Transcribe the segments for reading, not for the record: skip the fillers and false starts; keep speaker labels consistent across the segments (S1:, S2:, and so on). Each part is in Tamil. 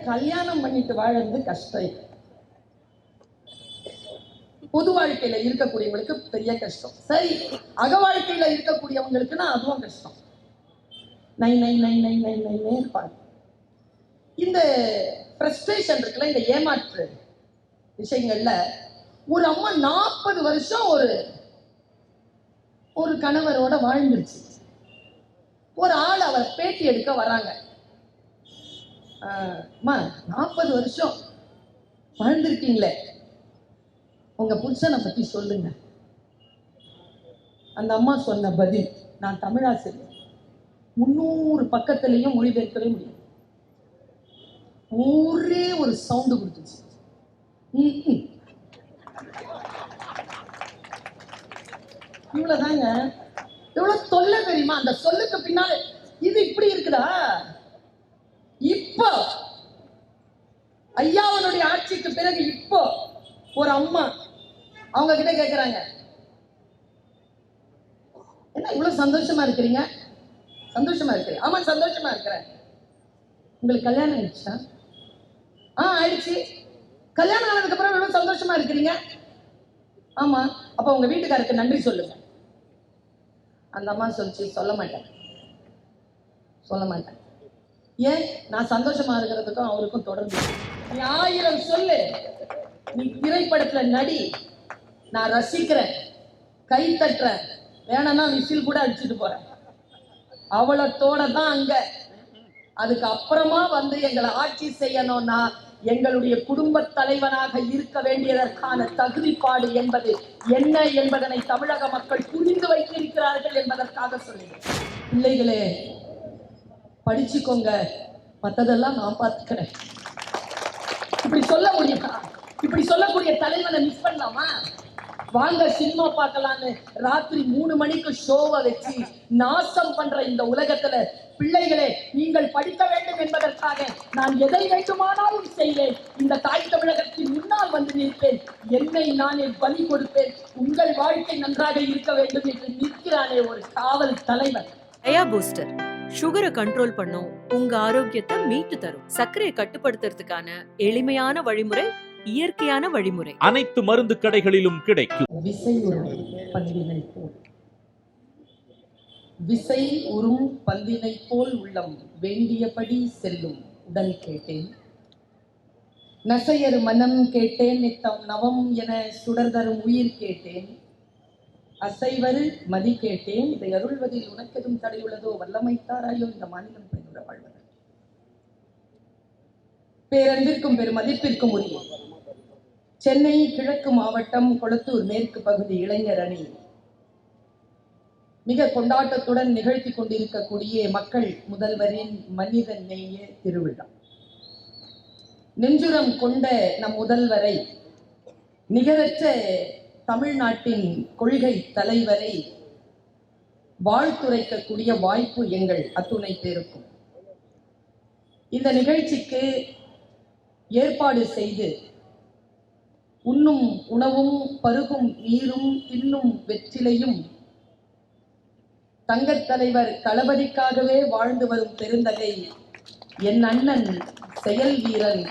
S1: கல்யாணம் பண்ணிட்டு வாழறது கஷ்டம். பொது வாழ்க்கையில இருக்கக்கூடியவங்களுக்கு பெரிய கஷ்டம். சரி, அக வாழ்க்கையில இருக்கக்கூடியவங்களுக்குன்னா அதுவும் கஷ்டம். நை நை நை நை நை நைனே இருப்பாங்க. இந்த ஃப்ரஸ்ட்ரேஷன் இருக்குல்ல, இந்த ஏமாற்று விஷயங்கள்ல ஒரு அம்மா 40 வருஷம் ஒரு கணவரோட வாழ்ந்துருச்சு. ஒரு ஆள் அவர் பேட்டி எடுக்க வராங்க. அம்மா 40 வருஷம் வாழ்ந்திருக்கீங்களே, உங்க புருஷனை பத்தி சொல்லுங்க. அந்த அம்மா சொன்ன பதில், நான் தமிழாசிரியர், 300 பக்கத்திலையும் மொழிபெயர்க்கவே முடியும். ஒரே ஒரு சவுண்டு கொடுத்துச்சு. இவ்வளவுதாங்க. எவ்வளவு தொல்லை தெரியுமா அந்த சொல்லுக்கு பின்னால. இது இப்படி இருக்குதா? இப்போ ஐயாவனுடைய ஆட்சிக்கு பிறகு இப்போ ஒரு அம்மா அவங்க கிட்ட கேக்குறாங்க, என்ன இவ்வளவு சந்தோஷமா இருக்கிறீங்க? சந்தோஷமா இருக்கிறேன். ஆமா சந்தோஷமா இருக்கிறேன். உங்களுக்கு கல்யாணம் ஆயிடுச்சா? ஆயிடுச்சு. கல்யாணம் ஆனதுக்கு அப்புறம் எவ்வளவு சந்தோஷமா இருக்கிறீங்க? ஆமா. அப்ப உங்க வீட்டுக்காருக்கு நன்றி சொல்லுங்க. அந்த அம்மா சொல்லிச்சு, சொல்ல மாட்டேன். ஏன்? நான் சந்தோஷமா இருக்கிறதுக்கும் அவருக்கும் தொடர்பு. நீ 1000 சொல்லு, நீ திரைப்படத்துல நடி, நான் ரசிக்கிறேன், கை தட்டுறேன், வேணும்னா விசில் கூட அடிச்சுட்டு போறேன். அவளத்தோட தான் அங்க. அதுக்கு அப்புறமா வந்து எங்களை ஆட்சி செய்யணும்னா எங்களுடைய குடும்ப தலைவனாக இருக்க வேண்டியதற்கான தகுதிப்பாடு என்பது என்ன என்பதனை தமிழக மக்கள் புரிந்து வைத்திருக்கிறார்கள் என்பதற்காக சொல்லுகிறேன். பிள்ளைகளே, படிச்சுக்கோங்க, மற்றதெல்லாம் நான் பார்த்துக்கிறேன். இப்படி சொல்ல முடியுமா? இப்படி சொல்லக்கூடிய தலைவனை மிஸ் பண்ணலாமா? வாங்க சினிமா பார்க்கலான்னு ராத்திரி 3 மணிக்கு ஷோவை வச்சு நாசம் பண்ற இந்த உலகத்துல பிள்ளைகளே, நீங்கள் படிக்க வேண்டும் என்பதற்காக நான் எதை வேண்டுமானாலும் செய்வேன். இந்த தாய் தமிழகத்தின் முன்னால் வந்து நிற்பேன். என்னை நானே பலி கொடுப்பேன். உங்கள் வாழ்க்கை நன்றாக இருக்க வேண்டும் என்று நிற்கிறானே ஒரு காவல் தலைவன்.
S2: அயா பூஸ்டர் சுகரை கண்ட்ரோல் பண்ணும், உங்க ஆரோக்கியத்தை மீட்டு தரும். சர்க்கரையை கட்டுப்படுத்துறதுக்கான எளிமையான வழிமுறை, இயற்கையான வழிமுறை.
S3: அனைத்து மருந்து கடைகளிலும் கிடைக்கும்.
S1: விசை உறும் பந்தினை போல் உள்ளம் வேண்டியபடி செல்லும் உடல் கேட்டேன். நசையரு மனம் கேட்டேன், நித்தம் நவம் என சுடர்தரும் உயிர் கேட்டேன். அசைவரு மதி கேட்டேன், இதை அருள்வதில் உனக்கெதும் தடையுள்ளதோ? வல்லமைத்தாராயோ இந்த மாநிலம் பெண்ணுற வாழ்வது. பேரன்பிற்கும் பெருமதிப்பிற்கும் உரிய சென்னை கிழக்கு மாவட்டம் கொளத்தூர் மேற்கு பகுதி இளைஞர் அணி மிக கொண்டாட்டத்துடன் நிகழ்த்தி கொண்டிருக்கக்கூடிய மக்கள் முதல்வரின் மனித நேய திருவிழா. நெஞ்சுரம் கொண்ட நம் முதல்வரை, நிகரற்ற தமிழ்நாட்டின் கொள்கை தலைவரை வாழ்த்துரைக்கக்கூடிய வாய்ப்பு எங்கள் அத்துணை பேருக்கும். இந்த நிகழ்ச்சிக்கு ஏற்பாடு செய்து உண்ணும் உணவும் பருகும் நீரும் தின்னும் வெற்றிலையும் தங்கத் தலைவர் தளபதிக்காகவே வாழ்ந்து வரும் பெருந்தகை என் அண்ணன் செயல் வீரன்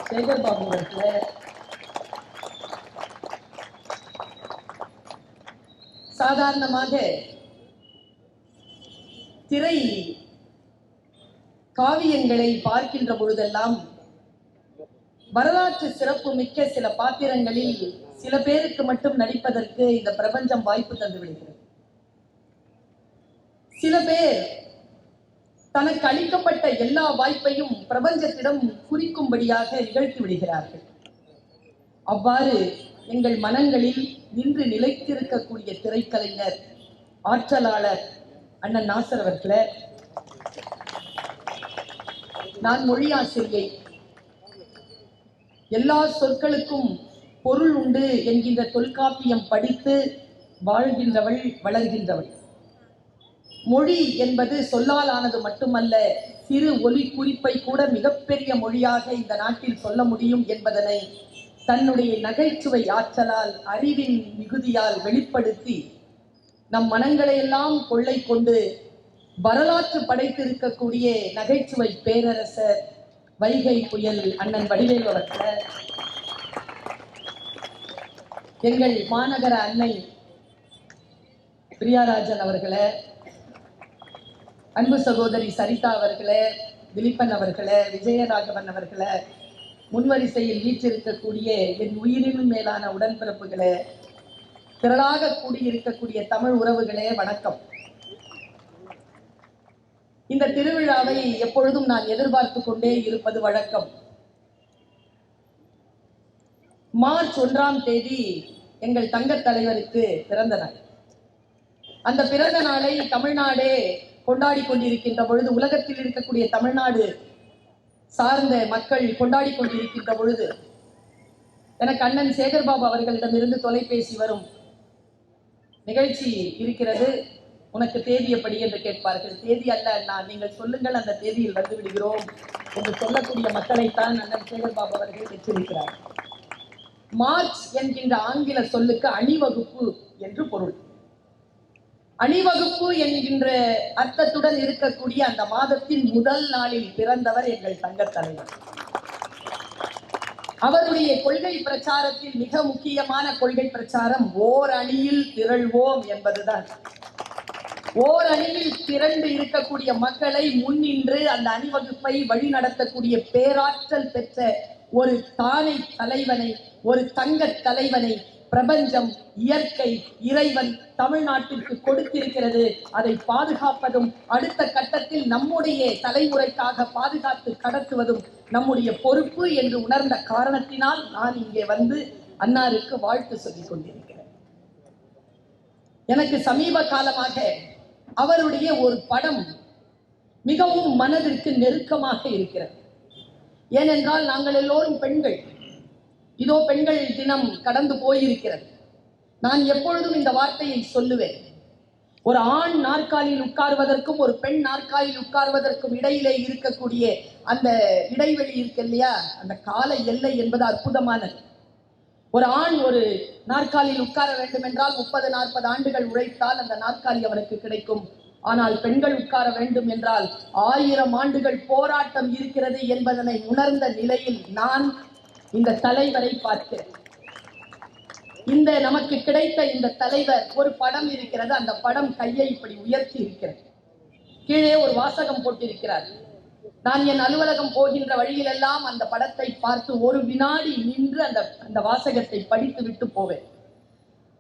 S1: சேகர்பாபு அவர்களே, சாதாரணமாக திரை காவியங்களை பார்க்கின்ற பொழுதெல்லாம் வரலாற்று சிறப்பு மிக்க சில பாத்திரங்களில் சில பேருக்கு மட்டும் நடிப்பதற்கு இந்த பிரபஞ்சம் வாய்ப்பு தந்து விடுகிறது. சில பேர் தனக்கு அளிக்கப்பட்ட எல்லா வாய்ப்பையும் பிரபஞ்சத்திடம் குறிக்கும்படியாக நிகழ்த்தி விடுகிறார்கள். அவ்வாறு எங்கள் மனங்களில் நின்று நிலைத்திருக்கக்கூடிய திரைக்கலைஞர், ஆற்றலாளர் அண்ணன் நாசர் அவர்களே, நான் மொழியாசிரியை, எல்லா சொற்களுக்கும் பொருள் உண்டு என்கின்ற தொல்காப்பியம் படித்து வாழ்கின்றவள், வளர்கின்றவள். மொழி என்பது சொல்லால் ஆனது மட்டுமல்ல, சிறு ஒலி குறிப்பை கூட மிகப்பெரிய மொழியாக இந்த நாட்டில் சொல்ல முடியும் என்பதனை தன்னுடைய நகைச்சுவை ஆற்றலால், அறிவின் மிகுதியால் வெளிப்படுத்தி நம் மனங்களை எல்லாம் கொள்ளை கொண்டு வரலாற்று படைத்திருக்கக்கூடிய நகைச்சுவை பேரரசர் வைகை புயல் அண்ணன் வடிவேலு அவர்களே, எங்கள் மாநகர அன்னை பிரியாராஜன் அவர்களே, அன்பு சகோதரி சரிதா அவர்களே, திலீபன் அவர்களே, விஜயராகவன் அவர்களே, முன்வரிசையில் வீற்றிருக்கக்கூடிய என் உயிரினும் மேலான உடன்பிறப்புகளே, திரளாக கூடியிருக்கக்கூடிய தமிழ் உறவுகளே, வணக்கம். இந்த திருவிழாவை எப்பொழுதும் நான் எதிர்பார்த்து கொண்டே இருப்பது வழக்கம். மார்ச் 1ஆம் தேதி எங்கள் தங்கத் தலைவருக்கு பிறந்த நாள். அந்த பிறந்த நாளை தமிழ்நாடே கொண்டாடி கொண்டிருக்கின்ற பொழுது, உலகத்தில் இருக்கக்கூடிய தமிழ்நாடு சார்ந்த மக்கள் கொண்டாடி கொண்டிருக்கின்ற பொழுது, எனக்கு அண்ணன் சேகர்பாபு அவர்களிடமிருந்து தொலைபேசி வரும். நிகழ்ச்சி இருக்கிறது, உனக்கு தேதி எப்படி என்று கேட்பார்கள். தேதி அல்ல அண்ணா, நீங்கள் சொல்லுங்கள், அந்த தேதியில் வந்து விடுகிறோம் என்று சொல்லக்கூடிய மக்களைத்தான் அண்ணன் சேகர்பாபு அவர்கள் பெற்றிருக்கிறார். மார்ச் என்கின்ற ஆங்கில சொல்லுக்கு அணிவகுப்பு என்று பொருள். அணிவகுப்பு என்கின்ற அர்த்தத்துடன் இருக்கக்கூடிய அந்த மாதத்தின் முதல் நாளில் பிறந்தவர் எங்கள் தங்கத் தலைவர். அவருடைய கொள்கை பிரச்சாரத்தில் மிக முக்கியமான கொள்கை பிரச்சாரம் ஓர் அணியில் திரள்வோம் என்பதுதான். ஓர் அணியில் திரண்டு இருக்கக்கூடிய மக்களை முன்னின்று அந்த அணிவகுப்பை வழிநடத்தக்கூடிய பேராற்றல் பெற்ற ஒரு தானை தலைவனை, ஒரு தங்கத் தலைவனை பிரபஞ்சம், இயற்கை, இறைவன் தமிழ்நாட்டிற்கு கொடுத்திருக்கிறது. அதை பாதுகாப்பதும் அடுத்த கட்டத்தில் நம்முடைய தலைமுறைக்காக பாதுகாத்து கடத்துவதும் நம்முடைய பொறுப்பு என்று உணர்ந்த காரணத்தினால் நான் இங்கே வந்து அன்னாருக்கு வாழ்த்து சொல்லிக் கொண்டிருக்கிறேன். எனக்கு சமீப காலமாக அவருடைய ஒரு படம் மிகவும் மனதிற்கு நெருக்கமாக இருக்கிறது. ஏனென்றால் நாங்கள் எல்லோரும் பெண்கள். இதோ பெண்கள் தினம் கடந்து போயிருக்கிறது. நான் எப்பொழுதும் இந்த வார்த்தையை சொல்லுவேன். ஒரு ஆண் நாற்காலியில் உட்கார்வதற்கும் ஒரு பெண் நாற்காலியில் உட்கார்வதற்கும் இடையிலே இருக்கக்கூடிய அந்த இடைவெளி இருக்கு இல்லையா, அந்த கால எல்லை என்பது அற்புதமானது. ஒரு ஆண் ஒரு நாற்காலியில் உட்கார வேண்டும் என்றால் 30-40 ஆண்டுகள் உழைத்தால் அந்த நாற்காலி அவனுக்கு கிடைக்கும். ஆனால் பெண்கள் உட்கார வேண்டும் என்றால் 1000 ஆண்டுகள் போராட்டம் இருக்கிறது என்பதனை உணர்ந்த நிலையில் நான் இந்த தலைவரை பார்க்கிறேன். இந்த நமக்கு கிடைத்த இந்த தலைவர், ஒரு படம் இருக்கிறது, அந்த படம் கையை இப்படி உயர்த்தி இருக்கிறது, கீழே ஒரு வாசகம் போட்டிருக்கிறார். நான் என் அலுவலகம் போகின்ற வழியிலெல்லாம் அந்த படத்தை பார்த்து ஒரு வினாடி நின்று அந்த வாசகத்தை படித்து விட்டு போவேன்.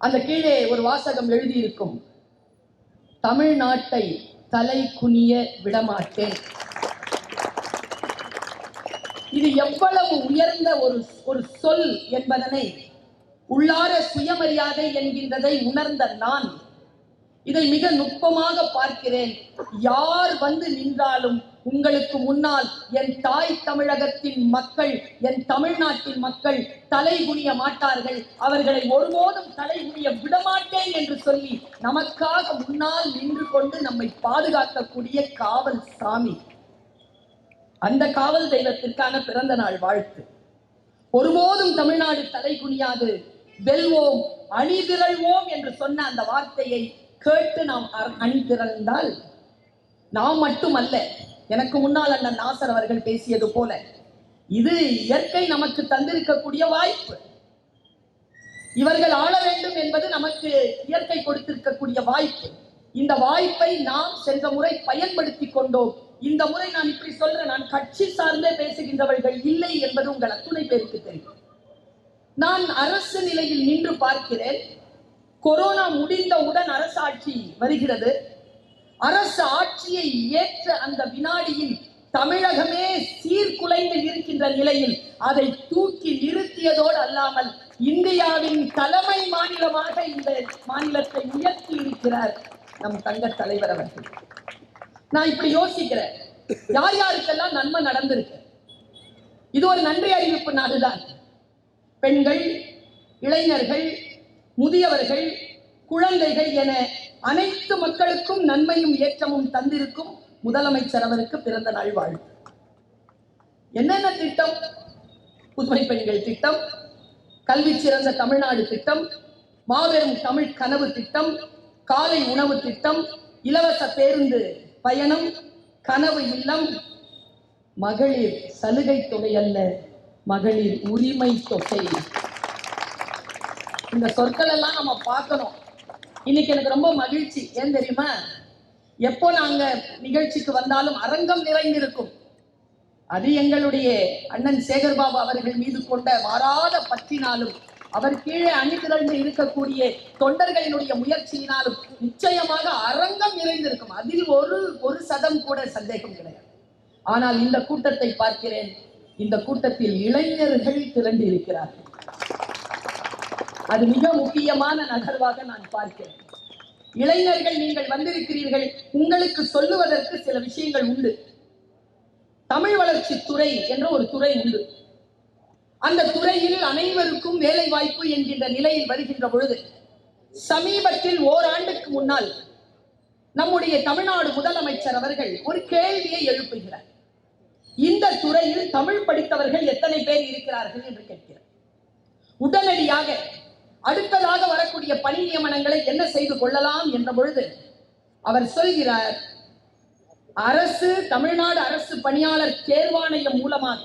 S1: அந்த கீழே ஒரு வாசகம் எழுதியிருக்கும், தமிழ்நாட்டை தலை குனிய விடமாட்டேன். இது எவ்வளவு உயர்ந்த ஒரு சொல் என்பதனை உள்ளார சுயமரியாதை என்கின்றதை உணர்ந்த நான் இதை மிக நுட்பமாக பார்க்கிறேன். யார் வந்து நின்றாலும் உங்களுக்கு முன்னால் என் தாய் தமிழகத்தின் மக்கள், என் தமிழ்நாட்டின் மக்கள் தலை குனிய மாட்டார்கள், அவர்களை ஒருபோதும் தலை குனிய விடமாட்டேன் என்று சொல்லி நமக்காக முன்னால் நின்று கொண்டு நம்மை பாதுகாக்கக்கூடிய காவல் சாமி, அந்த காவல் தெய்வத்திற்கான பிறந்த நாள் வாழ்த்து. ஒருபோதும் தமிழ்நாடு தலை குனியாது, வெல்வோம், அணிதிரள்வோம் என்று சொன்ன அந்த வார்த்தையை கேட்டு நாம் அணிதிரண்டால் நாம் மட்டுமல்ல, எனக்கு முன்னால் அண்ணன் நாசர் அவர்கள் பேசியது போல இது இயற்கை நமக்கு தந்திருக்கக்கூடிய வாய்ப்பு. இவர்கள் ஆள வேண்டும் என்பது நமக்கு இயற்கை கொடுத்திருக்கக்கூடிய வாய்ப்பு. இந்த வாய்ப்பை நாம் சென்ற முறை பயன்படுத்தி கொண்டோம். இந்த முறை நான் இப்படி சொல்றேன், நான் கட்சி சார்ந்தே பேசுகின்றவர்கள் இல்லை என்பது உங்கள் அத்துணை பேருக்கு தெரியும். நான் அரசு நிலையில் நின்று பார்க்கிறேன். கொரோனா முடிந்தவுடன் அரசு ஆட்சி வருகிறது. அரசு ஆட்சியை ஏற்ற அந்த வினாடியில் தமிழகமே சீர்குலைந்து இருக்கின்ற நிலையில் அதை தூக்கி நிறுத்தியதோடு அல்லாமல் இந்தியாவின் தலைமை மாநிலமாக இந்த மாநிலத்தை உயர்த்தி இருக்கிறார் நம் தங்க தலைவர் அவர்கள். நான் இப்படி யோசிக்கிறேன், யார் யாருக்கெல்லாம் நன்மை நடந்திருக்கு. இது ஒரு நன்றி அறிவிப்பு நாடுதான். பெண்கள், இளைஞர்கள், முதியவர்கள், குழந்தைகள் என அனைத்து மக்களுக்கும் நன்மையும் ஏற்றமும் தந்திருக்கும் முதலமைச்சர் அவருக்கு பிறந்த நாள் வாழ்த்து. என்னென்ன திட்டம்? புதுமை பெண்கள் திட்டம், கல்வி சிறந்த தமிழ்நாடு திட்டம், மாபெரும் தமிழ் கனவு திட்டம், காலை உணவு திட்டம், இலவச பேருந்து பயணம், கனவு இல்லம், மகளிர் சலுகை தொகை அல்ல, மகளிர் உரிமை தொகை. இந்த சொற்கள் எல்லாம் நம்ம பார்க்கணும். இன்னைக்கு எனக்கு ரொம்ப மகிழ்ச்சி. ஏன் தெரியுமா? எப்போ நாங்க நிகழ்ச்சிக்கு வந்தாலும் அரங்கம் நிறைந்திருக்கும். அது எங்களுடைய அண்ணன் சேகர்பாபு அவர்கள் மீது கொண்ட மாறாத பற்றினாலும், அவர் கீழே அணிதிரண்டு இருக்கக்கூடிய தொண்டர்களினுடைய முயற்சியினாலும் நிச்சயமாக அரங்கம் நிறைந்திருக்கும். அதில் ஒரு சதம் கூட சந்தேகம் கிடையாது. ஆனால் இந்த கூட்டத்தை பார்க்கிறேன், இந்த கூட்டத்தில் இளைஞர்கள் திரண்டு இருக்கிறார்கள். அது மிக முக்கியமான நகர்வாக நான் பார்க்கிறேன். இளைஞர்கள், நீங்கள் வந்திருக்கிறீர்கள், உங்களுக்கு சொல்லுவதற்கு சில விஷயங்கள் உண்டு. தமிழ் வளர்ச்சி துறை என்ற ஒரு துறை உண்டு. அந்த துறையில் அனைவருக்கும் வேலை வாய்ப்பு என்கின்ற நிலையில் வருகின்ற பொழுது, சமீபத்தில் ஓராண்டுக்கு முன்னால் நம்முடைய தமிழ்நாடு முதலமைச்சர் அவர்கள் ஒரு கேள்வியை எழுப்புகிறார். இந்த துறையில் தமிழ் படித்தவர்கள் எத்தனை பேர் இருக்கிறார்கள் என்று கேட்கிறார். உடனடியாக அடுத்ததாக வரக்கூடிய பணி நியமனங்களை என்ன செய்து கொள்ளலாம் என்ற பொழுது அவர் சொல்கிறார், அரசு, தமிழ்நாடு அரசு பணியாளர் தேர்வாணையம் மூலமாக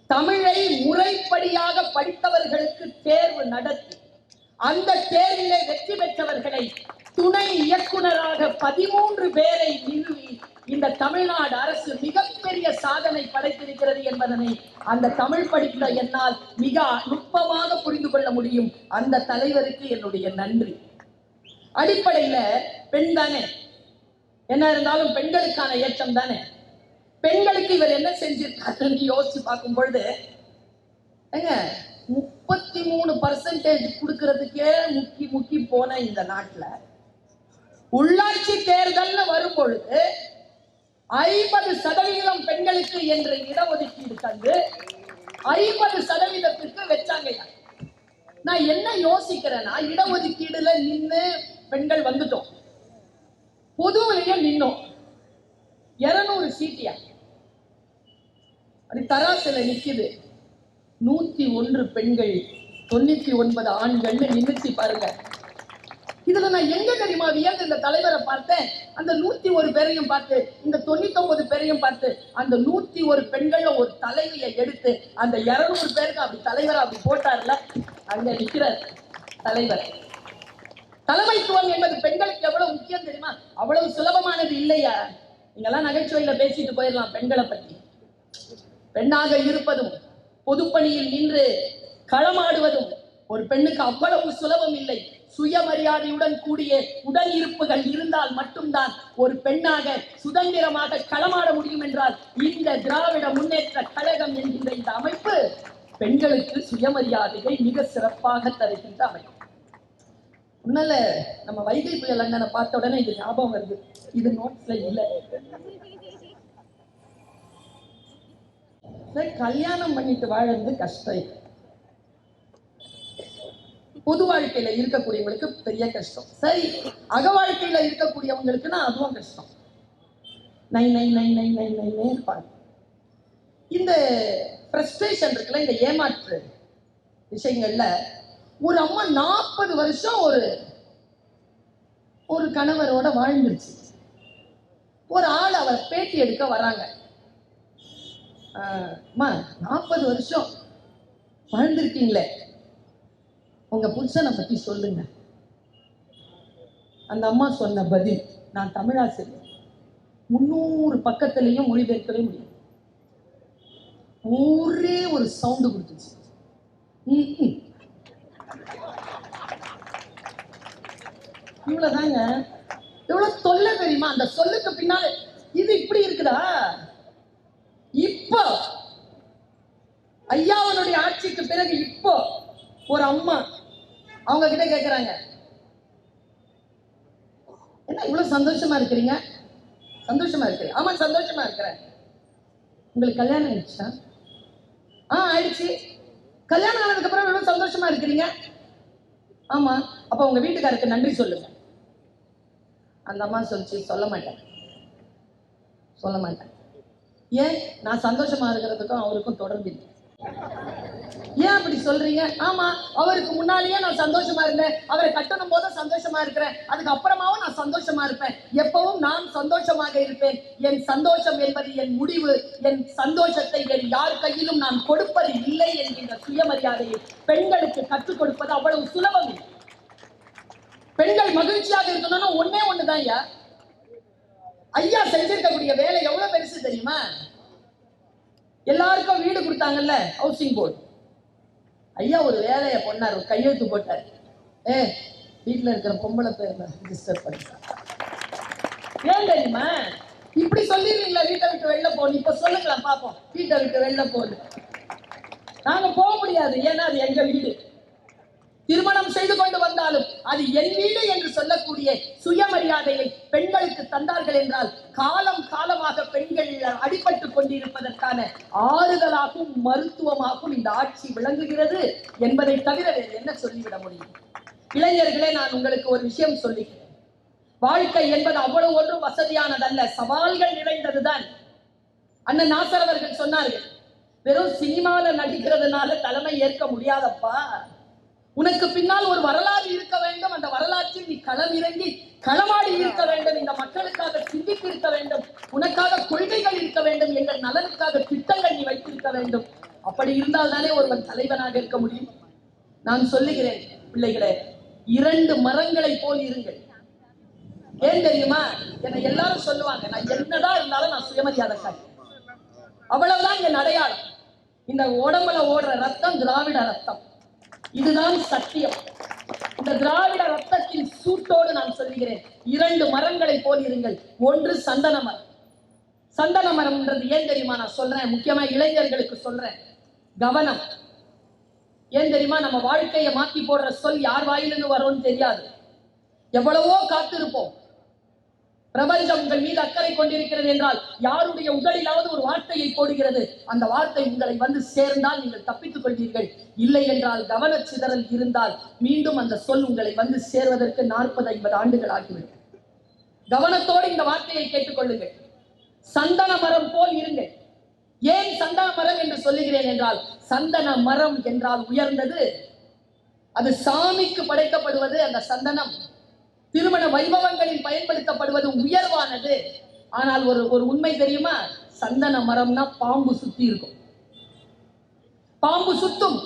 S1: தமிழை முறைப்படியாக படித்தவர்களுக்கு தேர்வு நடத்தி அந்த தேர்விலே வெற்றி பெற்றவர்களை துணை இயக்குனராக 13 பேரை நிறுவி இந்த தமிழ்நாடு அரசு மிகப்பெரிய சாதனை படைத்திருக்கிறது என்பதனை அந்த தமிழ் படித்த என்னால் மிக நுட்பமாக புரிந்து கொள்ள முடியும். அந்த தலைவருக்கு என்னுடைய நன்றி. அடிப்படையில பெண் தானே, என்ன இருந்தாலும் பெண்களுக்கான ஏற்றம் தானே. பெண்களுக்கு இவர் என்ன செஞ்சிருக்காருன்னு யோசிச்சு பார்க்கும் பொழுது, 33% கொடுக்கறதுக்கே முக்கி போன இந்த நாட்டுல உள்ளாட்சி தேர்தல் வரும் பொழுது 50% பெண்களுக்கு என்று இடஒதுக்கீடு தந்து 50%க்கு வச்சாங்க. நான் என்ன யோசிக்கிறேன்னா, இடஒதுக்கீடுல நின்று பெண்கள் வந்துட்டோம், பொதுவிலேயே நின்னோம், 200 சீட்டியா அப்படி தராசுல நிக்குது. 101 பெண்கள் 99 ஆண்கள்னு நிமித்தி பாருங்க. இதுல நான் எங்க தெரியுமா வியந்து இந்த தலைவரை பார்த்தேன், அந்த 101 பேரையும் பார்த்து, இந்த 99 பேரையும் பார்த்து, அந்த 101 பெண்கள்ல ஒரு தலைவியை எடுத்து அந்த 200 பேருக்கு அப்படி தலைவரை அப்படி போட்டார்ல, அங்க நிக்கிறார் தலைவர். தலைமைத்துவம் என்பது பெண்களுக்கு எவ்வளவு முக்கியம் தெரியுமா? அவ்வளவு சுலபமானது இல்லையா? நீங்கெல்லாம் நகைச்சுவையில பேசிட்டு போயிடலாம் பெண்களை பற்றி. பெண்ணாக இருப்பதும் பொதுப்பணியில் நின்று களமாடுவதும் ஒரு பெண்ணுக்கு அவ்வளவு சுலபம் இல்லை. சுயமரியாதையுடன் கூடிய உடல் இருப்புகள் இருந்தால் மட்டும்தான் ஒரு பெண்ணாக சுதந்திரமாக களமாட முடியும் என்றால், இந்த திராவிட முன்னேற்ற கழகம் என்கின்ற இந்த அமைப்பு பெண்களுக்கு சுயமரியாதையை மிக சிறப்பாக தருகின்ற அமைப்பு. முன்னால நம்ம வைகை புயல் அண்ணனை பார்த்த உடனே இது ஞாபகம் வருது. இது நோட்ஸ்ல இல்ல. கல்யாணம் பண்ணிட்டு வாழறது கஷ்டம். பொது வாழ்க்கையில இருக்கக்கூடியவங்களுக்கு பெரிய கஷ்டம். சரி, அக வாழ்க்கையில இருக்கக்கூடியவங்களுக்குன்னா அதுவும் கஷ்டம். நை நை நை நை நை நை இருப்பாங்க. இந்த ஃப்ரஸ்ட்ரேஷன் இருக்குல்ல, இந்த ஏமாற்று விஷயங்கள்ல ஒரு அம்மா 40 வருஷம் ஒரு கணவரோட வாழ்ந்துருச்சு. ஒரு ஆள் அவர் பேட்டி எடுக்க வராங்க. அம்மா 40 வருஷம் வாழ்ந்திருக்கீங்களே, உங்க புருஷனை பத்தி சொல்லுங்க. அந்த அம்மா சொன்ன பதில், நான் தமிழாசிரியர், 300 பக்கத்திலையும் மொழிபெயர்க்கவே முடியும். ஒரே ஒரு சவுண்டு கொடுத்துச்சு. இவ்வளவுதாங்க. எவ்வளவு தொல்லை தெரியுமா அந்த சொல்லுக்கு பின்னால. இது இப்படி இருக்குதா? இப்போ ஐயாவனுடைய ஆட்சிக்கு பிறகு இப்போ ஒரு அம்மா அவங்க கிட்ட கேக்குறாங்க, என்ன இவ்வளவு சந்தோஷமா இருக்கிறீங்க? சந்தோஷமா இருக்கிறேன். ஆமா சந்தோஷமா இருக்கிறேன். உங்களுக்கு கல்யாணம் ஆயிடுச்சா? ஆயிடுச்சு. கல்யாணம் ஆனதுக்கு அப்புறம் எவ்வளவு சந்தோஷமா இருக்கிறீங்க? ஆமா. அப்ப உங்க வீட்டுக்காருக்கு நன்றி சொல்லுங்க. அந்த அம்மா சொல்லிச்சு, சொல்ல மாட்டேன். ஏன்? நான் சந்தோஷமா இருக்கிறதுக்கும் அவருக்கும் தொடர்பு இல்லை. ஏன் அப்படி சொல்றீங்க? ஆமா, அவருக்கு முன்னாலேயே நான் சந்தோஷமா இருந்தேன், அவரை கட்டணும் போதும் சந்தோஷமா இருக்கிறேன், அதுக்கு அப்புறமாவும் நான் சந்தோஷமா இருப்பேன், எப்பவும் நான் சந்தோஷமாக இருப்பேன். என் சந்தோஷம் என்பது என் முடிவு. என் சந்தோஷத்தை வேறு யார் கையிலும் நான் கொடுப்பது இல்லை என்கின்ற சுயமரியாதையை பெண்களுக்கு கற்றுக் கொடுப்பது அவ்வளவு சுலபம் இல்லை. பெண்கள் மகிழ்ச்சியாக இருக்கணும்னா ஒன்னே ஒண்ணுதான் ஐயா. ஐயா செஞ்சிருக்கக்கூடிய வேலை எவ்வளவு பெருசு தெரியுமா? எல்லாருக்கும் வீடு கொடுத்தாங்கல்ல, ஹவுசிங் போர்டு. ஐயா ஒரு வேலையை பண்ணார், ஒரு கையெழுத்து போட்டார். வீட்டுல இருக்கிற பொம்பளை பேர் ரிஜிஸ்டர் பண்ணி. ஏன் தெரியுமா? இப்படி சொல்லிடுறீங்களா வீட்டை விட்டு வெளில போகணும்? இப்ப சொல்லுங்களேன் பாப்போம், வீட்டை விட்டு வெளில போகணும். நாங்க போக முடியாது, ஏன்னா அது எங்க வீடு. திருமணம் செய்து கொண்டு வந்தாலும் அது என் வீடு என்று சொல்லக்கூடிய சுயமரியாதையை பெண்களுக்கு தந்தார்கள் என்றால் காலம் காலமாக பெண்கள் அடிபட்டுக் கொண்டிருப்பதற்கான ஆறுதலாகவும் மருத்துவமாகவும் இந்த ஆட்சி விளங்குகிறது என்பதை தவிர வேறு என்ன சொல்லிவிட முடியும்? இளைஞர்களே, நான் உங்களுக்கு ஒரு விஷயம் சொல்லுகிறேன். வாழ்க்கை என்பது அவ்வளவு ஒன்றும் வசதியானதல்ல, சவால்கள் நிறைந்ததுதான். அண்ணன் நாசர் அவர்கள் சொன்னார்கள், வெறும் சினிமால நடிக்கிறதுனால தலைமை ஏற்க முடியாதப்பா, உனக்கு பின்னால் ஒரு வரலாறு இருக்க வேண்டும், அந்த வரலாற்றில் நீ களம் இறங்கி களமாடி இருக்க வேண்டும், இந்த மக்களுக்காக சிந்தித்து இருக்க வேண்டும், உனக்காக கொள்கைகள் இருக்க வேண்டும், எங்கள் நலனுக்காக திட்டங்கள் நீ வைத்திருக்க வேண்டும். அப்படி இருந்தால் தானே ஒருவன் தலைவனாக இருக்க முடியும். நான் சொல்லுகிறேன் பிள்ளைகளே, 2 மரங்களை போல் இருங்கள். ஏன் தெரியுமா? என்னை எல்லாரும் சொல்லுவாங்க, நான் என்னதான் இருந்தாலும் நான் சுயமரியாதைக்காரி, அவ்வளவுதான் என் அடையாளம். இந்த உடம்புல ஓடுற ரத்தம் திராவிட ரத்தம், இதுதான் சத்தியம். இந்த திராவிட ரத்தத்தின் சூட்டோடு நான் சொல்லுகிறேன், 2 மரங்களை போல் இருங்கள். ஒன்று சந்தன மரம். சந்தன மரம்ன்றது ஏன் தெரியுமா நான் சொல்றேன்? முக்கியமா இளைஞர்களுக்கு சொல்றேன், கவனம். ஏன் தெரியுமா? நம்ம வாழ்க்கையை மாத்தி போடுற சொல் யார் வாயிலிருந்து வரும்னு தெரியாது. எவ்வளவோ காத்திருப்போம். பிரபஞ்சம் உங்கள் மீது அக்கறை கொண்டிருக்கிறது என்றால் யாருடைய உடலிலாவது ஒரு வார்த்தையை போடுகிறது, அந்த வார்த்தை உங்களை வந்து சேர்ந்தால் நீங்கள் தப்பித்துக் கொள்வீர்கள். இல்லை என்றால் கவனச்சிதறல் இருந்தால் மீண்டும் அந்த சொல் உங்களை வந்து சேர்வதற்கு 40-50 ஆண்டுகள் ஆகிவிடும். கவனத்தோடு இந்த வார்த்தையை கேட்டுக்கொள்ளுங்கள். சந்தன மரம் போல் இருங்கள். ஏன் சந்தன மரம் என்று சொல்லுகிறேன் என்றால், சந்தன மரம் என்றால் உயர்ந்தது, அது சாமிக்கு படைக்கப்படுவது. அந்த சந்தனம் திருமண வைபவங்களில் பயன்படுத்தப்படுவது உயர்வானது. ஆனால் ஒரு உண்மை தெரியுமா? சந்தன மரம்னா பாம்பு சுத்தி இருக்கும், பாம்பு சுத்தும்.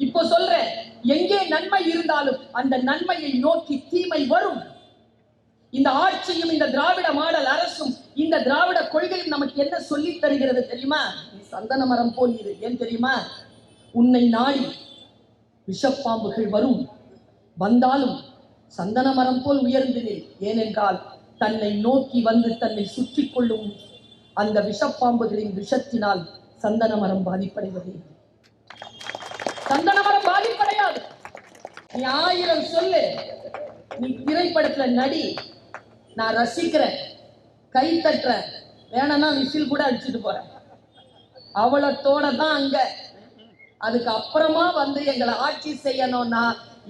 S1: இப்போ சொல்றேன், எங்கே நன்மை இருந்தாலும் அந்த நன்மையை நோக்கி தீமை வரும். இந்த ஆட்சியும் இந்த திராவிட மாடல் அரசும் இந்த திராவிட கொள்கையும் நமக்கு என்ன சொல்லி தருகிறது தெரியுமா? நீ சந்தன மரம் போல் இரு. ஏன் தெரியுமா? உன்னை நாடி விஷப்பாம்புகள் வரும், வந்தாலும் சந்தன மரம் போல் உயர்ந்து நில். ஏனென்றால் தன்னை நோக்கி வந்து தன்னை சுற்றி கொள்ளும் அந்த விஷப்பாம்புகளின் விஷத்தினால் சந்தன மரம் பாதிப்படைவது. சந்தன மரம் பாதிப்படையாது. நீ 1000 சொல்லு, நீ திரைப்படத்துல நடி, நான் ரசிக்கிறேன், கை தட்டுறேன், வேணும்னா விசில் கூட அடிச்சுட்டு போறேன், அவளத்தோட தான் அங்க. அதுக்கு அப்புறமா வந்து எங்களை ஆட்சி செய்யணும்னா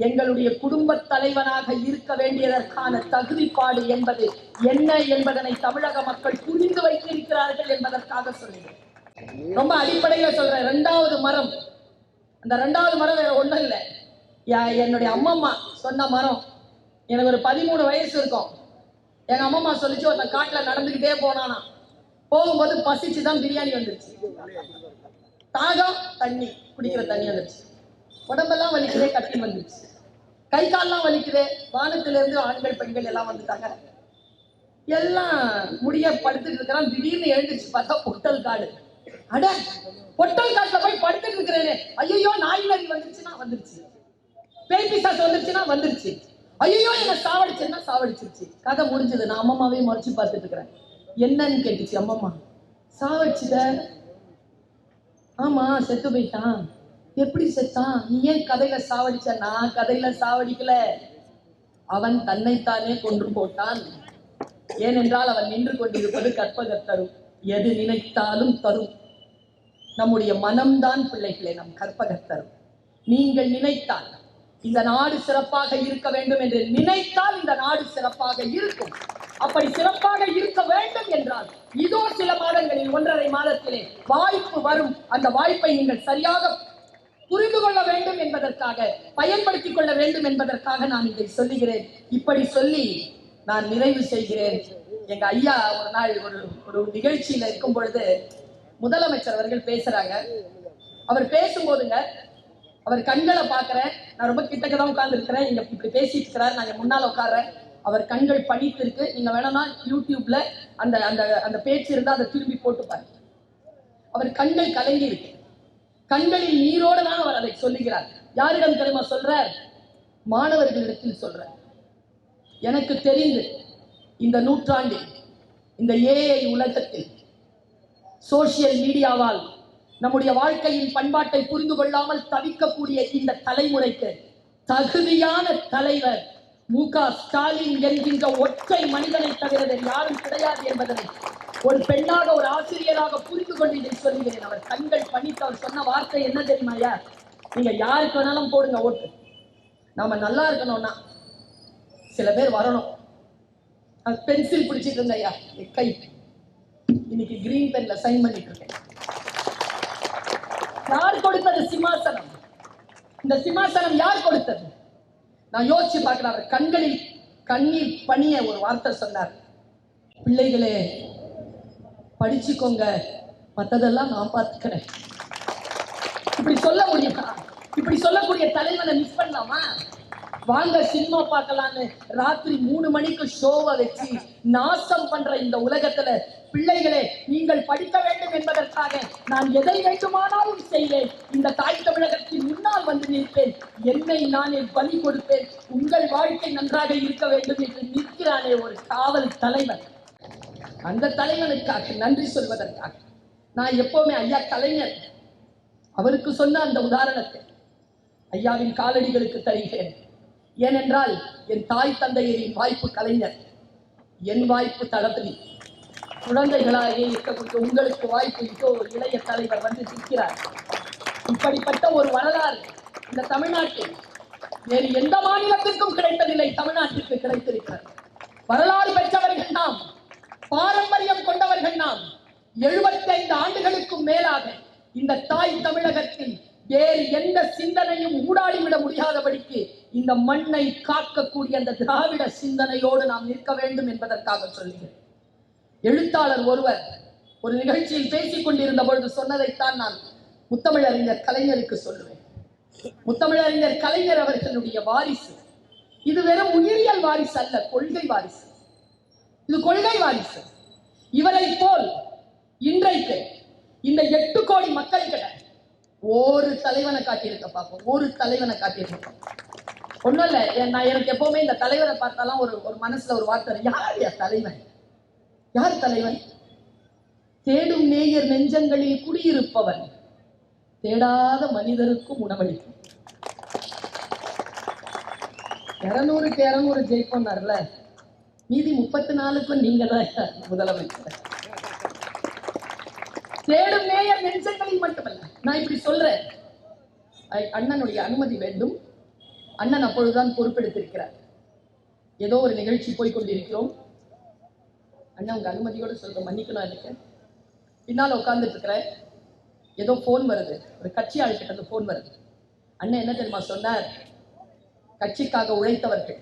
S1: எங்களுடைய குடும்ப தலைவனாக இருக்க வேண்டியதற்கான தகுதிப்பாடு என்பது என்ன என்பதனை தமிழக மக்கள் புரிந்து வைத்திருக்கிறார்கள் என்பதற்காக சொல்லுகிறேன். ரொம்ப அடிப்படையில சொல்றேன். 2வது மரம், அந்த 2வது மரம் வேற ஒண்ணும் இல்லை, என்னுடைய அம்மம்மா சொன்ன மரம். எனக்கு ஒரு 13 வயசு இருக்கும். எங்க அம்மம்மா சொல்லிச்சு, ஒருத்தன் காட்டுல நடந்துகிட்டே போனானா, போகும்போது பசிச்சுதான் பிரியாணி வந்துருச்சு, தாகம் தண்ணி குடிக்கிற தண்ணி வந்துருச்சு, உடம்பெல்லாம் வலிக்குதே கட்டி வந்துருச்சு, கை கால்லாம் வலிக்குதே, வானத்திலிருந்து ஆண்கள் பெண்கள் எல்லாம் வந்துட்டாங்க, எல்லாம் முடிய படுத்துட்டு இருக்கிறான். திடீர்னு எழுந்துச்சு பார்த்தா பொட்டல் காடு. அட, பொட்டல் காட்டுல போய் படுத்துட்டு இருக்கிறேனே, ஐயோ நாய் நரி வந்துருச்சுன்னா வந்துருச்சு, பேய் பிசாசு வந்துருச்சுன்னா வந்துருச்சு, ஐயோ என்ன சாவடிச்சுன்னா சாவடிச்சிருச்சு. கதை முடிஞ்சது. நான் அம்மம்மாவே முறைச்சு பார்த்துட்டு இருக்கிறேன். என்னன்னு கேட்டுச்சு அம்மம்மா. சாவடிச்சுட? ஆமா, செத்து போயிட்டான். எப்படி செத்தான்? நீ ஏன் கதையில சாவடிச்ச? நான் கதையில சாவடிக்கல, அவன் தன்னைத்தானே கொன்று போட்டான். ஏனென்றால் அவன் நின்று கொண்டிருப்பது கற்பகத் தரும், எது நினைத்தாலும் தரும். நம்முடைய மனம்தான் பிள்ளைகளே நம் கற்பகத் தரும். நீங்கள் நினைத்தால் இந்த நாடு சிறப்பாக இருக்க வேண்டும் என்று நினைத்தால் இந்த நாடு சிறப்பாக இருக்கும். அப்படி சிறப்பாக இருக்க வேண்டும் என்றால் இதோ சில மாதங்களில் 1.5 மாதத்திலே வாய்ப்பு வரும். அந்த வாய்ப்பை நீங்கள் சரியாக புரிந்து கொள்ள வேண்டும் என்பதற்காக, பயன்படுத்திக் கொள்ள வேண்டும் என்பதற்காக நான் இதை சொல்லுகிறேன். இப்படி சொல்லி நான் நிறைவு செய்கிறேன். எங்க ஐயா ஒரு நாள் ஒரு நிகழ்ச்சியில இருக்கும் பொழுது முதலமைச்சர் அவர்கள் பேசுறாங்க. அவர் பேசும்போதுங்க, அவர் கண்களை பார்க்கிறேன். நான் ரொம்ப கிட்டக்க தான் உட்கார்ந்து இருக்கிறேன். இங்க இப்படி பேசிட்டு இருக்கிறார், நான் முன்னால உட்கார்றேன். அவர் கண்கள் பணித்து இருக்கு. நீங்க வேணும்னா யூடியூப்ல அந்த அந்த அந்த பேச்சு இருந்தா அதை திரும்பி போட்டு பாருங்க. அவர் கண்கள் கலங்கி இருக்கு. கண்களில் நீரோடு தான் அவர் அதை சொல்லுகிறார். யாரிடம் தெரியுமா சொல்றார்? மாணவர்களிடத்தில் சொல்றார். எனக்கு தெரிந்து இந்த நூற்றாண்டில், இந்த ஏஐ உலகத்தில், சோசியல் மீடியாவால் நம்முடைய வாழ்க்கையின் பண்பாட்டை புரிந்து கொள்ளாமல் தவிக்கக்கூடிய இந்த தலைமுறைக்கு தகுதியான தலைவர் மு.க. ஸ்டாலின் என்கின்ற ஒற்றை மனிதனை தவிர வேறு யாரும் கிடையாது என்பதனை ஒரு பெண்ணாக, ஒரு ஆசிரியராக புரிந்து கொண்டு இதை சொல்லுகிறேன். அவர் கண்கள் பணித்து அவர் சொன்ன வார்த்தை என்ன தெரியுமாயா? நீங்க யாருக்கு வேணாலும் போடுங்க ஓட்டு. நாம நல்லா இருக்கணும்னா சில பேர் வரணும். பென்சில் பிடிச்சிட்டு இருந்தையா கை, இன்னைக்கு கிரீன் பென்ல சைன் பண்ணிட்டு இருக்கேன். யார் கொடுத்தது சிம்மாசனம்? இந்த சிம்மாசனம் யார் கொடுத்தது? நான் யோசிச்சு பார்க்கிறேன். அவர் கண்களில் கண்ணீர் பணிய ஒரு வார்த்தை சொன்னார். பிள்ளைகளே படிச்சுக்கோங்க, மற்றதெல்லாம் நான் பார்த்துக்கிறேன். இப்படி சொல்ல முடியுமா? இப்படி சொல்லக்கூடிய தலைவனை மிஸ் பண்ணலாமா? வாங்க சினிமா பார்க்கலான்னு ராத்திரி 3 மணிக்கு ஷோவை வச்சு நாசம் பண்ற இந்த உலகத்துல பிள்ளைகளே, நீங்கள் படிக்க வேண்டும் என்பதற்காக நான் எதை வேண்டுமானாலும் செய்வேன். இந்த தாய் தமிழகத்தின் முன்னால் வந்து நிற்பேன். என்னை நானே பலி கொடுப்பேன். உங்கள் வாழ்க்கை நன்றாக இருக்க வேண்டும் என்று நிற்கிறானே ஒரு காவல் தலைவன். அந்த தலைவனுக்காக நன்றி சொல்வதற்காக நான் எப்பவுமே ஐயா கலைஞர் அவருக்கு சொன்ன அந்த உதாரணத்தை ஐயாவின் காலடிகளுக்கு தருகிறேன். ஏனென்றால் என் தாய் தந்தையரின் வாய்ப்பு கலைஞர், என் வாய்ப்பு தளபதி. குழந்தைகளாக இருக்கக்கூடிய உங்களுக்கு வாய்ப்பு இதோ இளைய தலைவர் வந்து நிற்கிறார். இப்படிப்பட்ட ஒரு வரலாறு இந்த தமிழ்நாட்டில் வேறு எந்த மாநிலத்திற்கும் கிடைத்ததில்லை, தமிழ்நாட்டிற்கு கிடைத்திருக்கிறது. வரலாறு பெற்றவர்கள் நாம், பாரம்பரியம் கொண்டவர்கள் நாம். 75 ஆண்டுகளுக்கும் மேலாக இந்த தாய் தமிழகத்தில் வேறு எந்த சிந்தனையும் ஊடாடிவிட முடியாதபடிக்கு இந்த மண்ணை காக்கக்கூடிய அந்த திராவிட சிந்தனையோடு நாம் நிற்க வேண்டும் என்பதற்காக சொல்கிறேன். எழுத்தாளர் ஒருவர் ஒரு நிகழ்ச்சியில் பேசிக் கொண்டிருந்த பொழுது சொன்னதைத்தான் நான் முத்தமிழறிஞர் கலைஞருக்கு சொல்லுவேன். முத்தமிழறிஞர் கலைஞர் அவர்களுடைய வாரிசு இது வெறும் உயிரியல் வாரிசு அல்ல, கொள்கை வாரிசு. இது கொள்கை வாரிசு. இவரை போல் இன்றைக்கு இந்த 8 கோடி மக்கள் கிட்ட ஒரு தலைவனை காட்டியிருக்க பார்ப்போம். ஒரு தலைவனை காட்டியிருக்கோம். ஒன்றும் இல்லை, நான் எனக்கு எப்பவுமே இந்த தலைவரை பார்த்தாலும் ஒரு மனசுல ஒரு வார்த்தை, யார் தலைவன்? யார் தலைவன்? தேடும் நேயர் நெஞ்சங்களில் குடியிருப்பவன், தேடாத மனிதருக்கும் உணவளிக்கும். 200க்கு 200 ஜெயிப்போம்னார்ல, மீதி 34க்கும் நீங்க தான் முதலமைச்சர். தேடும் நேயர் நெஞ்சங்களில் மட்டுமல்ல. நான் இப்படி சொல்றேன், அண்ணனுடைய அனுமதி வேண்டும். அண்ணன் அப்பொழுதுதான் பொறுப்பெடுத்திருக்கிறார். ஏதோ ஒரு நிகழ்ச்சி போய் கொண்டிருக்கிறோம். அண்ணன் உங்க அனுமதியோடு சொல்ற, மன்னிக்கணும், எனக்கு பின்னால் உட்கார்ந்துட்டு இருக்கிறேன். ஏதோ போன் வருது, ஒரு கட்சி ஆளுக்கிட்ட போன் வருது. அண்ணன் என்ன தெரியுமா சொன்னார்? கட்சிக்காக உழைத்தவர்கள்,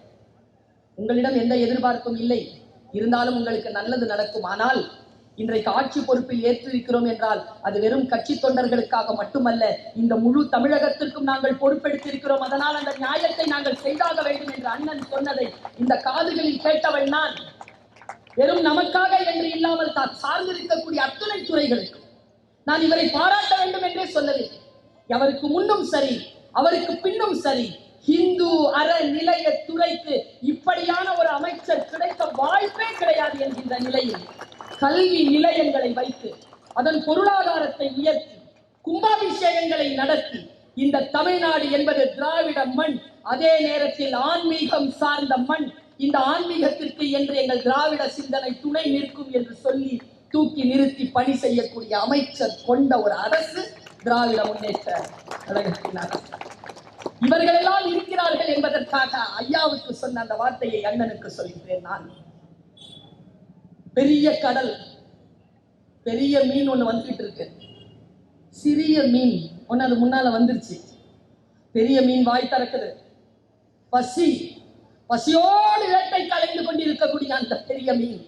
S1: உங்களிடம் எந்த எதிர்பார்ப்பும் இல்லை, இருந்தாலும் உங்களுக்கு நல்லது நடக்கும். ஆனால் இன்றைக்கு ஆட்சி பொறுப்பில் ஏற்றிருக்கிறோம் என்றால் அது வெறும் கட்சி தொண்டர்களுக்காக மட்டுமல்ல, இந்த முழு தமிழகத்திற்கும் நாங்கள் பொறுப்பெடுத்திருக்கிறோம். அதனால் அந்த நியாயத்தை நாங்கள் செய்தாக வேண்டும் என்று அண்ணன் சொன்னதை இந்த காதுகளில் கேட்டவள் நான். வெறும் நமக்காக என்று இல்லாமல் தான் சார்ந்திருக்கக்கூடிய அத்துணை துறைகளுக்கு நான் இவரை பாராட்ட வேண்டும் என்றே சொல்லவில்லை. அவருக்கு முன்னும் சரி, அவருக்கு பின்னும் சரி, இந்து அறநிலைய துறைக்கு இப்படியான ஒரு அமைச்சர் கிடைக்க வாய்ப்பே கிடையாது என்கின்ற நிலையில் கல்வி நிலையங்களை வைத்து அதன் பொருளாதாரத்தை உயர்த்தி கும்பாபிஷேகங்களை நடத்தி இந்த தமிழ்நாடு என்பது திராவிட மண், அதே நேரத்தில் ஆன்மீகம் சார்ந்த மண். இந்த ஆன்மீகத்திற்கு என்று எங்கள் திராவிட சிந்தனை துணை நிற்கும் என்று சொல்லி தூக்கி நிறுத்தி பணி செய்யக்கூடிய அமைச்சர் கொண்ட ஒரு அரசு திராவிட முன்னேற்ற கழகத்தின் அரசு. இவர்களெல்லாம் இருக்கிறார்கள் என்பதற்காக ஐயாவுக்கு சொன்ன அந்த வார்த்தையை அண்ணனுக்கு சொல்கிறேன். நான் பெரிய கடல், பெரிய மீன் ஒண்ணு வந்துட்டு இருக்கு. சிறிய மீன் ஒண்ணு அது முன்னால வந்துருச்சு. பெரிய மீன் வாய் திறக்குது. பசியோடு வேட்டை கலைந்து கொண்டிருக்கக்கூடிய அந்த பெரிய மீன்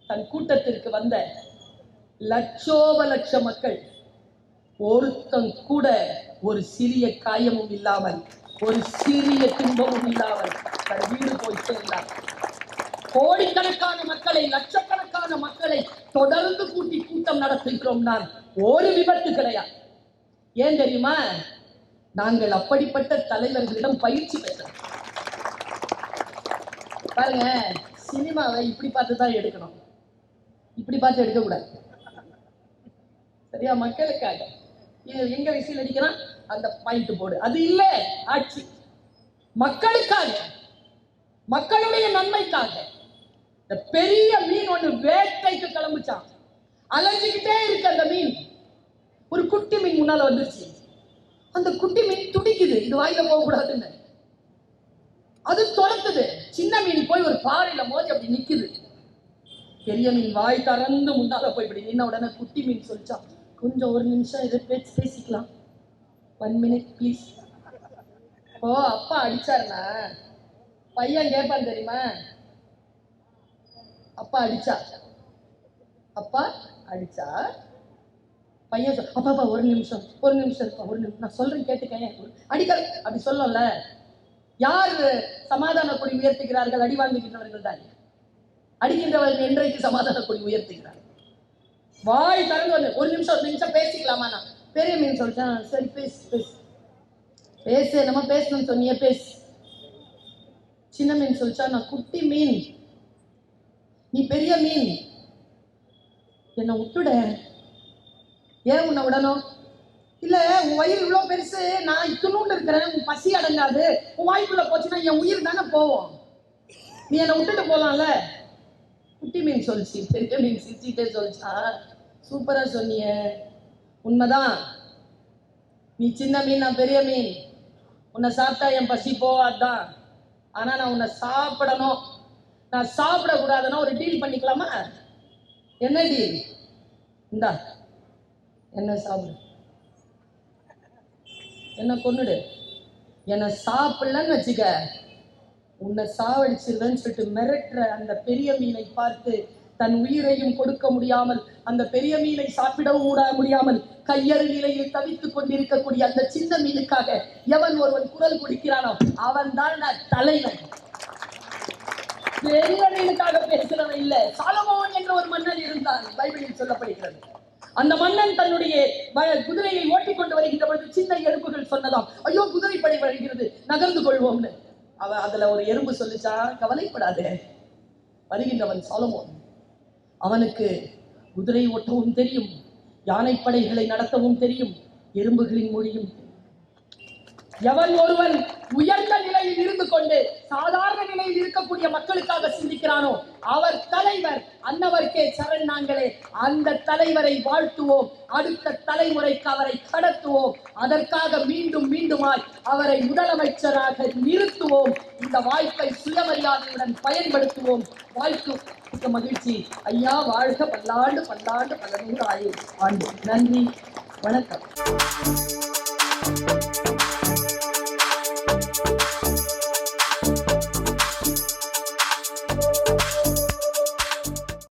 S1: தன் கூட்டத்திற்கு வந்த லட்சோப லட்ச மக்கள் ஒருத்தன் கூட ஒரு சிறிய காயமும் இல்லாமல், ஒரு சிறிய துன்பமும் இல்லாமல் தன் வீடு போய் சேர்ந்தார். கோடிக்கணக்கான மக்களை, லட்சக்கணக்கான மக்களை தொடர்ந்து கூட்டி கூட்டம் நடத்துகிறோம். நான் ஒரு விபத்து கிடையாது. ஏன் தெரியுமா? நாங்கள் அப்படிப்பட்ட தலைவர்களிடம் பயிற்சி பெற்றோம். பாருங்க, சினிமாவை இப்படி பார்த்து தான் எடுக்கணும், இப்படி பார்த்து எடுக்கக்கூடாது. சரியா? மக்களுக்காக எங்க விசில் அடிக்கிறான் அந்த பாயிண்ட் போடு, அது இல்ல ஆட்சி. மக்களுக்காக, மக்களுடைய நன்மைக்காக. இந்த பெரிய மீன் ஒண்ணு வேட்டைக்கு கிளம்பிச்சான். அலைஞ்சுக்கிட்டே இருக்கு அந்த மீன். ஒரு குட்டி மீன் முன்னால வந்துருச்சு. அந்த குட்டி மீன் துடிக்குது, இது வாயில போக கூடாதுன்னு. அது துரத்துது. சின்ன மீன் போய் ஒரு பாறையில மோதி அப்படி நிக்குது. பெரிய மீன் வாய் திறந்து முன்னால போய் இப்படி நின்ன உடனே குட்டி மீன் சொல்லிச்சா, கொஞ்சம் ஒரு நிமிஷம் இதை பேசிக்கலாம், 1 minute ப்ளீஸ். ஓ, அப்பா அடிச்சாருனா பையன் கேட்பான் தெரியுமா? அப்பா அடிச்சா பையன் அப்பா ஒரு நிமிஷம் நான் சொல்றேன் கேட்டுக்கேன், அடிக்கல அப்படி சொல்லல. யார் சமாதான கொடி உயர்த்துகிறார்கள்? அடி வாங்குகின்றவர்கள் தான். அடிக்கின்றவர்கள் என்றைக்கு சமாதான கொடி உயர்த்துகிறார்கள்? வாய் திறந்து ஒரு நிமிஷம் பேசிக்கலாமா? நான் பெரிய மீன் சொல்லிட்டேன். சரி பேசு, நம்ம பேசணும்னு சொன்னிய பேசு. சின்ன மீன் சொல்லிச்சா, நான் குட்டி மீன், நீ பெரிய மீன், என்னை விட்டுட. ஏன் உன்னை விடணும்? இல்ல, உன் வயிறு இவ்வளவு பெருசு, நான் இத்துணுண்டு இருக்கிறேன், உன் பசி அடங்காது, உன் வாய்க்குள்ள போச்சுன்னா என் உயிர் தானே போவோம், நீ என்னை விட்டுட்டு போலாம்ல. குட்டி மீன் சொல்லிச்சு. பெரிய மீன் சிரிச்சுட்டே சொல்லிச்சா, சூப்பரா சொன்னிய, உண்மைதான், நீ சின்ன மீன், நான் பெரிய மீன், உன்னை சாப்பிட்டா என் பசி போவாதான். ஆனா நான் உன்னை சாப்பிடணும், நான் சாப்பிடக்கூடாதுன்னா ஒரு டீல் பண்ணிக்கலாமா? என்ன டீல்? இந்தா, என்ன சாப்பிடு, என்ன கொன்னுடு, என்ன சாப்பிடலன்னு வச்சுக்க, உன்னை சாவடிச்சிருவேன்னு சொல்லிட்டு மிரட்டுற அந்த பெரிய மீனை பார்த்து தன் உயிரையும் கொடுக்க முடியாமல், அந்த பெரிய மீனை சாப்பிடவும் முடியாமல் கையறு நிலையில் தவித்துக் கொண்டிருக்கக்கூடிய அந்த சின்ன மீனுக்காக எவன் ஒருவன் குரல் கொடுக்கிறானோ அவன் தான் தலைவன். பெரிய மீனுக்காக பேசுறவன் இல்ல. சாலமோன் என்ற ஒரு மன்னன் இருந்தான், பைபிளில் சொல்லப்படுகிறது. அந்த மன்னன் தன்னுடைய குதிரையை ஓட்டிக்கொண்டு வருகின்ற பொழுது சின்ன எறும்புகள் சொன்னதாம், ஐயோ குதிரைப்படை வருகிறது, நகர்ந்து கொள்வோம்னு. அதுல ஒரு எறும்பு சொல்லிச்சா, கவலைப்படாதே, வருகின்றவன் சாலமோன், அவனுக்கு குதிரை ஓட்டவும் தெரியும், யானைப்படைகளை நடத்தவும் தெரியும், எறும்புகளின் மொழியும் தெரியும். எவன் ஒருவன் உயர்ந்த நிலையில் இருந்து கொண்டு சாதாரண நிலையில் இருக்கக்கூடிய மக்களுக்காக சிந்திக்கிறானோ அவர் தலைவர். அன்னவர்க்கே சரண் நாங்களே. அந்த தலைவரை வாழ்த்துவோம், அடுத்த தலைமுறைக்கு அவரை கடத்துவோம், அதற்காக மீண்டும் மீண்டுமாய் அவரை முதலமைச்சராக நிறுத்துவோம். இந்த வாய்ப்பை சுயமரியாதையுடன் பயன்படுத்துவோம். வாழ்த்து மகிழ்ச்சி. ஐயா வாழ்க, பல்லாண்டு பல்லாண்டு பல 100 ஆண்டு. நன்றி, வணக்கம்.